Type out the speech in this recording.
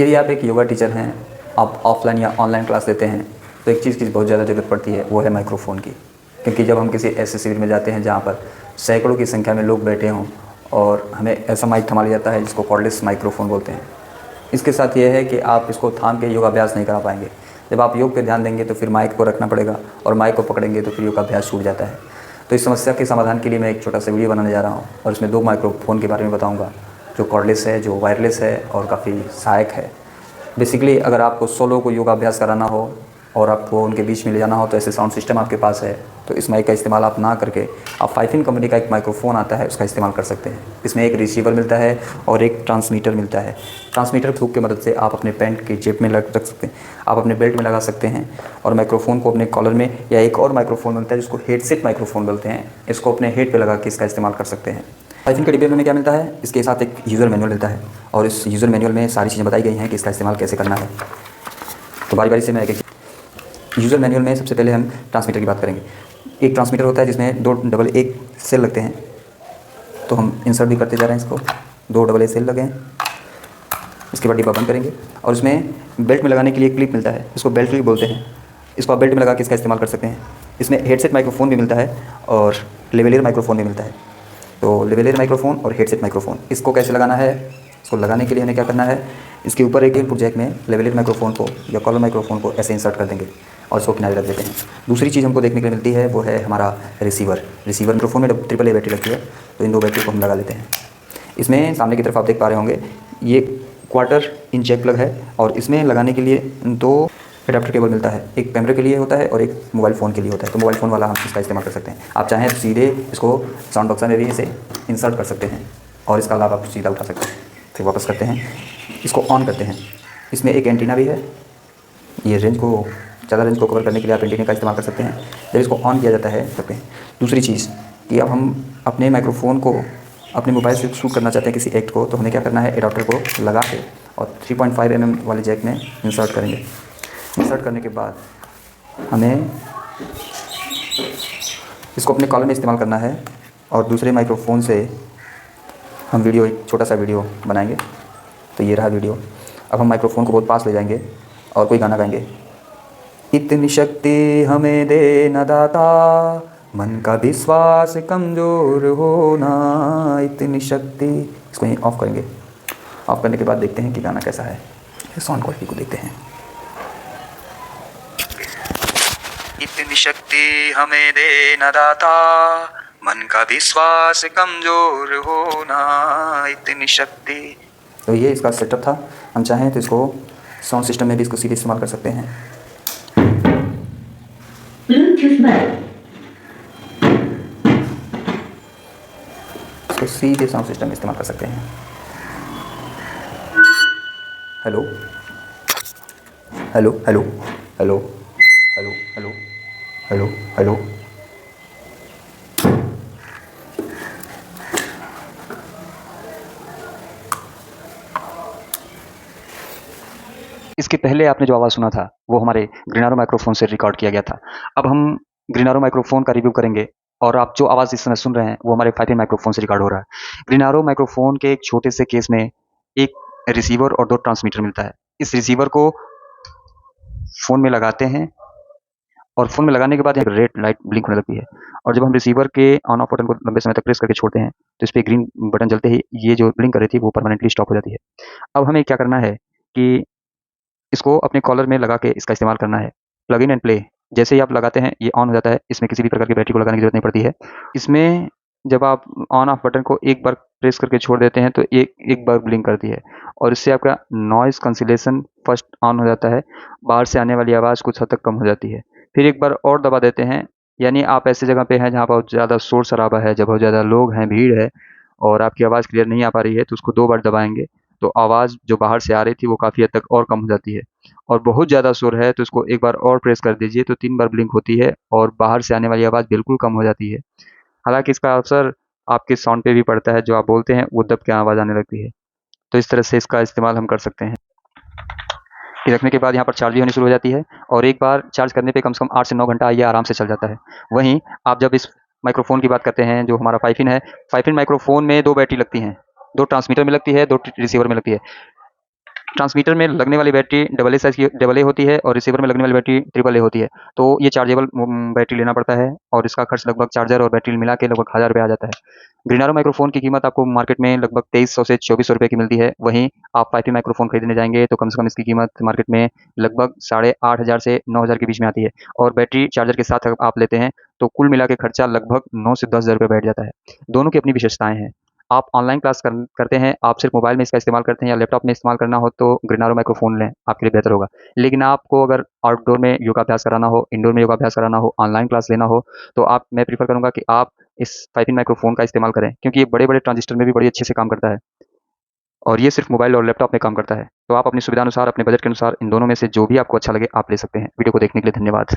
यदि आप एक योगा टीचर हैं, आप ऑफलाइन या ऑनलाइन क्लास लेते हैं, तो एक चीज़ की बहुत ज़्यादा ज़रूरत पड़ती है, वो है माइक्रोफ़ोन की। क्योंकि जब हम किसी ऐसे शिविर में जाते हैं जहाँ पर सैकड़ों की संख्या में लोग बैठे हों और हमें ऐसा माइक थमा लिया जाता है जिसको कॉर्डलेस माइक्रोफ़ोन बोलते हैं। इसके साथ ये है कि आप इसको थाम के योगाभ्यास नहीं करा पाएंगे। जब आप योग पे ध्यान देंगे तो फिर माइक को रखना पड़ेगा और माइक को पकड़ेंगे तो फिर योगाभ्यास छूट जाता है। तो इस समस्या के समाधान के लिए मैं एक छोटा सा वीडियो बनाने जा रहा हूँ और इसमें 2 माइक्रोफ़ोन के बारे में बताऊँगा, जो कॉर्डलेस है, जो वायरलेस है और काफ़ी सहायक है। बेसिकली अगर आपको 100 लोगों को योगाभ्यास कराना हो और आपको उनके बीच में ले जाना हो तो ऐसे साउंड सिस्टम आपके पास है, तो इस माइक का इस्तेमाल आप ना करके आप 5 इन कंपनी का एक माइक्रोफ़ोन आता है, उसका इस्तेमाल कर सकते हैं। इसमें एक रिसीवर मिलता है और एक ट्रांसमीटर मिलता है। ट्रांसमीटर हुक की मदद से आप अपने पैंट की जेब में रख सकते हैं, आप अपने बेल्ट में लगा सकते हैं और माइक्रोफ़ोन को अपने कॉलर में, या एक और माइक्रोफ़ोन मिलता है जिसको हेडसेट माइक्रोफ़ोन बोलते हैं, इसको अपने हेड पर लगा के इसका इस्तेमाल कर सकते हैं। आईफोन के डिब्बे में क्या मिलता है, इसके साथ एक यूज़र मैनुअल मिलता है और इस यूज़र मैनुअल में सारी चीज़ें बताई गई हैं कि इसका इस्तेमाल कैसे करना है। तो बारी बारी से मैं एक यूज़र मैनुअल में सबसे पहले हम ट्रांसमीटर की बात करेंगे। एक ट्रांसमीटर होता है जिसमें 2 डबल ए सेल लगते हैं, तो हम इंसर्ट भी करते जा रहे हैं इसको। 2 डबल ए सेल लगे हैं। इसके बाद डिब्बा बंद करेंगे और इसमें बेल्ट में लगाने के लिए क्लिप मिलता है, इसको बेल्ट क्लिप बोलते हैं। इसको आप बेल्ट में लगा के इसका इस्तेमाल कर सकते हैं। इसमें हेडसेट माइक्रोफ़ोन भी मिलता है और लेवलियर माइक्रोफ़ोन भी मिलता है। तो लेवलियर माइक्रोफ़ोन और हेडसेट माइक्रोफ़ोन, इसको कैसे लगाना है, इसको लगाने के लिए हमें क्या करना है, इसके ऊपर एक इनपुट जैक में लेवलियर माइक्रोफ़ोन को या कॉलर माइक्रोफ़ोन को ऐसे इंसर्ट कर देंगे और इसको किनारे रख देते हैं। दूसरी चीज़ हमको देखने के लिए मिलती है वो है हमारा रिसीवर। रिसीवर माइक्रोफ़ोन में ट्रिपल ए बैटरी लगती है, तो इन 2 बैटरी को हम लगा लेते हैं। इसमें सामने की तरफ आप देख पा रहे होंगे ये क्वार्टर इंच जैक प्लग है और इसमें लगाने के लिए 2 एडाप्टर केबल मिलता है, एक कैमरे के लिए होता है और एक मोबाइल फ़ोन के लिए होता है। तो मोबाइल फ़ोन वाला हम इसका इस्तेमाल कर सकते हैं। आप चाहें तो सीधे इसको साउंड बॉक्स में भी इसे इंसर्ट कर सकते हैं और इसका लाभ आप सीधा उठा सकते हैं। फिर वापस करते हैं, इसको ऑन करते हैं। इसमें एक एंटीना भी है, ये रेंज को, ज़्यादा रेंज को कवर करने के लिए आप एंटीना का इस्तेमाल कर सकते हैं। जब इसको ऑन किया जाता है करते हैं। दूसरी चीज़ कि अब हम अपने माइक्रोफ़ोन को अपने मोबाइल से शूट करना चाहते हैं किसी एक्ट को, तो हमें क्या करना है, एडाप्टर को लगा के और 3.5 mm वाले जैक में इंसर्ट करेंगे। इंसर्ट करने के बाद हमें इसको अपने कॉलर में इस्तेमाल करना है और दूसरे माइक्रोफ़ोन से हम वीडियो, एक छोटा सा वीडियो बनाएंगे। तो ये रहा वीडियो। अब हम माइक्रोफ़ोन को बहुत पास ले जाएंगे और कोई गाना गाएंगे। इतनी शक्ति हमें दे न दाता, मन का विश्वास कमज़ोर होना, इतनी शक्ति। इसको यहीं ऑफ़ करेंगे। ऑफ़ करने के बाद देखते हैं कि गाना कैसा है। साउंड क्वालिटी को देखते हैं। इतनी शक्ति हमें दे न दाता, मन का विश्वास कमज़ोर होना, इतनी शक्ति। तो ये इसका सेटअप था। हम चाहें तो इसको साउंड सिस्टम में भी इसको सीधे इस्तेमाल कर सकते हैं। इसको सीधे साउंड सिस्टम में इस्तेमाल कर सकते हैं। Hello hello hello hello hello hello hello hello. इसके पहले आपने जो आवाज़ सुना था वो हमारे ग्रीनारो माइक्रोफ़ोन से रिकॉर्ड किया गया था। अब हम ग्रीनारो माइक्रोफ़ोन का रिव्यू करेंगे और आप जो आवाज़ इस समय सुन रहे हैं वो हमारे 5 इन माइक्रोफ़ोन से रिकॉर्ड हो रहा है। ग्रीनारो माइक्रोफ़ोन के एक छोटे से केस में एक रिसीवर और 2 ट्रांसमीटर मिलता है। इस रिसीवर को फ़ोन में लगाते हैं और फ़ोन में लगाने के बाद एक रेड लाइट ब्लिंक होने लगती है और जब हम रिसीवर के ऑन ऑफ बटन को लंबे समय तक प्रेस करके छोड़ते हैं तो इस पे ग्रीन बटन जलते ही ये जो ब्लिंक कर रही थी वो परमानेंटली स्टॉप हो जाती है। अब हमें क्या करना है कि इसको अपने कॉलर में लगा के इसका इस्तेमाल करना है। प्लग इन एंड प्ले, जैसे ही आप लगाते हैं ये ऑन हो जाता है। इसमें किसी भी प्रकार की बैटरी को लगाने की ज़रूरत नहीं पड़ती है। इसमें जब आप ऑन ऑफ बटन को एक बार प्रेस करके छोड़ देते हैं तो एक बार ब्लिंक करती है और इससे आपका नॉइज़ कैंसिलेशन फर्स्ट ऑन हो जाता है। बाहर से आने वाली आवाज़ कुछ हद तक कम हो जाती है। फिर एक बार और दबा देते हैं, यानी आप ऐसी जगह पे हैं जहाँ बहुत ज़्यादा शोर-शराबा है, जब बहुत ज़्यादा लोग हैं, भीड़ है और आपकी आवाज़ क्लियर नहीं आ पा रही है, तो उसको 2 बार दबाएँगे तो आवाज़ जो बाहर से आ रही थी वो काफ़ी हद तक और कम हो जाती है। और बहुत ज़्यादा शोर है तो इसको एक बार और प्रेस कर दीजिए तो 3 बार ब्लिंक होती है और बाहर से आने वाली आवाज़ बिल्कुल कम हो जाती है। हालाँकि इसका असर आपके साउंड पे भी पड़ता है, जो आप बोलते हैं वो दब के आवाज़ आने लगती है। तो इस तरह से इसका इस्तेमाल हम कर सकते हैं। ये रखने के बाद यहाँ पर चार्ज भी होनी शुरू हो जाती है और एक बार चार्ज करने पे कम से कम 8 से 9 घंटा ये आराम से चल जाता है। वहीं आप जब इस माइक्रोफ़ोन की बात करते हैं जो हमारा 5 इन है, 5 इन माइक्रोफ़ोन में 2 बैटरी लगती हैं, 2 ट्रांसमीटर में लगती है, 2 रिसीवर में लगती है। ट्रांसमीटर में लगने वाली बैटरी डबल ए साइज़ की डबल ए होती है और रिसीवर में लगने वाली बैटरी ट्रिपल ए होती है। तो ये चार्जेबल बैटरी लेना पड़ता है और इसका खर्च लगभग चार्जर और बैटरी मिला के लगभग ₹1000 आ जाता है। ग्रीनारो माइक्रोफ़ोन की कीमत आपको मार्केट में लगभग 2300 से ₹2400 की मिलती है। वहीं आप फाइफी माइक्रोफ़ोन खरीदने जाएँगे तो कम से कम इसकी कीमत मार्केट में लगभग 8500 से 9000 के बीच में आती है और बैटरी चार्जर के साथ अगर आप लेते हैं तो कुल मिला के खर्चा लगभग 9 से 10,000 रुपए बैठ जाता है। दोनों की अपनी विशेषताएँ हैं। आप ऑनलाइन क्लास करते हैं, आप सिर्फ मोबाइल में इसका इस्तेमाल करते हैं या लैपटॉप में इस्तेमाल करना हो तो ग्रीनारो माइक्रोफ़ोन लें, आपके लिए बेहतर होगा। लेकिन आपको अगर आउटडोर में योगाभ्यास कराना हो, इंडोर में योगाभ्यास कराना हो, ऑनलाइन क्लास लेना हो, तो मैं प्रेफ़र करूँगा कि आप इस फाइपिन माइक्रोफ़ोन का इस्तेमाल करें क्योंकि ये बड़े-बड़े ट्रांजिस्टर में भी बड़ी अच्छे से काम करता है और ये सिर्फ मोबाइल और लैपटॉप में काम करता है। तो आप अपनी सुविधा अनुसार, अपने बजट के अनुसार इन दोनों में से जो भी आपको अच्छा लगे आप ले सकते हैं। वीडियो को देखने के लिए धन्यवाद।